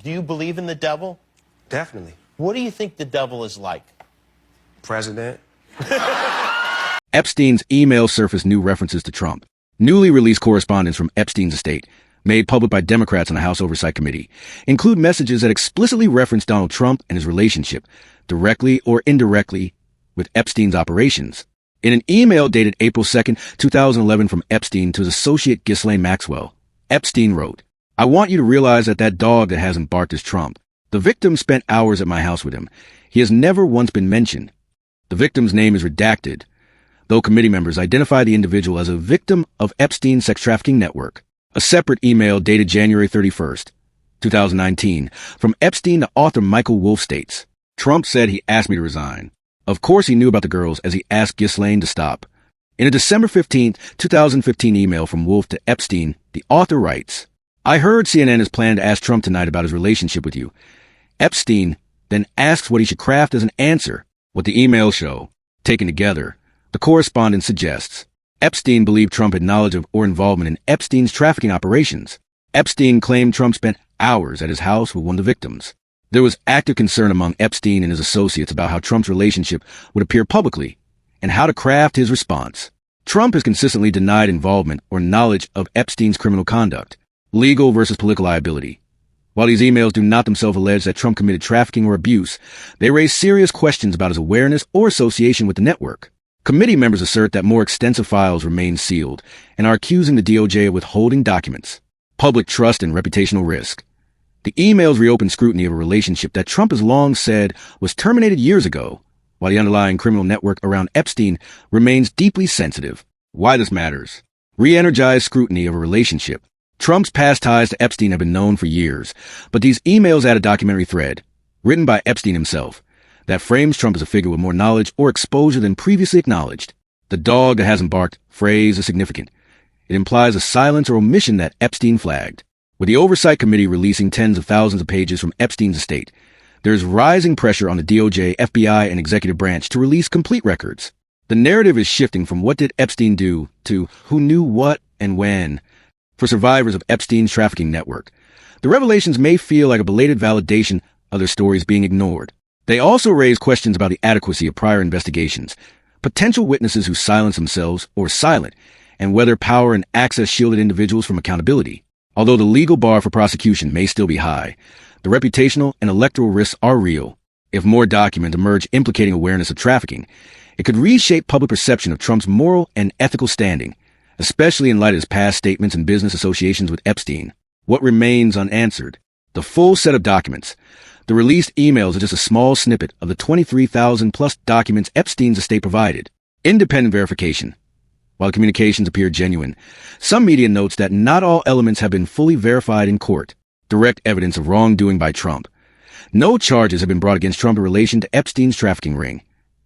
Do you believe in the devil? Definitely. What do you think the devil is like? President. Epstein's email surfaced new references to Trump. Newly released correspondence from Epstein's estate, made public by Democrats on the House Oversight Committee, include messages that explicitly reference Donald Trump and his relationship, directly or indirectly, with Epstein's operations. In an email dated April 2, 2011 from Epstein to his associate Ghislaine Maxwell, Epstein wrote, "I want you to realize that dog that hasn't barked is Trump. The victim spent hours at my house with him. He has never once been mentioned. The victim's name is redacted, though committee members identify the individual as a victim of Epstein's sex trafficking network." A separate email dated January 31, 2019, from Epstein to author Michael Wolff states, "Trump said he asked me to resign. Of course he knew about the girls as he asked Ghislaine to stop." In a December 15, 2015 email from Wolff to Epstein, the author writes, "I heard CNN is planning to ask Trump tonight about his relationship with you." Epstein then asks what he should craft as an answer. What the emails show, taken together, the correspondence suggests Epstein believed Trump had knowledge of or involvement in Epstein's trafficking operations. Epstein claimed Trump spent hours at his house with one of the victims. There was active concern among Epstein and his associates about how Trump's relationship would appear publicly and how to craft his response. Trump has consistently denied involvement or knowledge of Epstein's criminal conduct, legal versus political liability. While these emails do not themselves allege that Trump committed trafficking or abuse, they raise serious questions about his awareness or association with the network. Committee members assert that more extensive files remain sealed and are accusing the DOJ of withholding documents. Public trust and reputational risk. The emails reopen scrutiny of a relationship that Trump has long said was terminated years ago, while the underlying criminal network around Epstein remains deeply sensitive. Why this matters. Re-energized scrutiny of a relationship. Trump's past ties to Epstein have been known for years, but these emails add a documentary thread, written by Epstein himself, that frames Trump as a figure with more knowledge or exposure than previously acknowledged. The dog that hasn't barked phrase is significant. It implies a silence or omission that Epstein flagged. With the Oversight Committee releasing tens of thousands of pages from Epstein's estate, there's rising pressure on the DOJ, FBI, and executive branch to release complete records. The narrative is shifting from what did Epstein do to who knew what and when. For survivors of Epstein's trafficking network, the revelations may feel like a belated validation of their stories being ignored. They also raise questions about the adequacy of prior investigations, potential witnesses who silence themselves or silent, and whether power and access shielded individuals from accountability. Although the legal bar for prosecution may still be high, the reputational and electoral risks are real. If more documents emerge implicating awareness of trafficking, it could reshape public perception of Trump's moral and ethical standing, especially in light of his past statements and business associations with Epstein. What remains unanswered? The full set of documents. The released emails are just a small snippet of the 23,000-plus documents Epstein's estate provided. Independent verification. While the communications appear genuine, some media notes that not all elements have been fully verified in court. Direct evidence of wrongdoing by Trump. No charges have been brought against Trump in relation to Epstein's trafficking ring,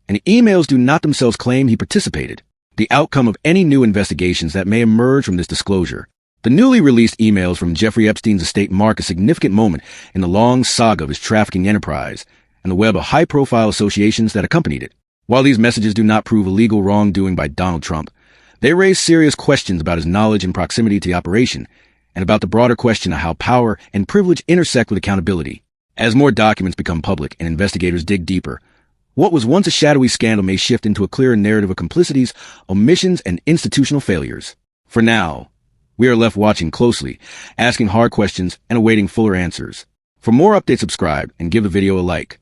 and the emails do not themselves claim he participated. The outcome of any new investigations that may emerge from this disclosure. The newly released emails from Jeffrey Epstein's estate mark a significant moment in the long saga of his trafficking enterprise and the web of high-profile associations that accompanied it. While these messages do not prove illegal wrongdoing by Donald Trump, they raise serious questions about his knowledge and proximity to the operation, and about the broader question of how power and privilege intersect with accountability. As more documents become public and investigators dig deeper, what was once a shadowy scandal may shift into a clearer narrative of complicities, omissions, and institutional failures. For now, we are left watching closely, asking hard questions, and awaiting fuller answers. For more updates, subscribe and give the video a like.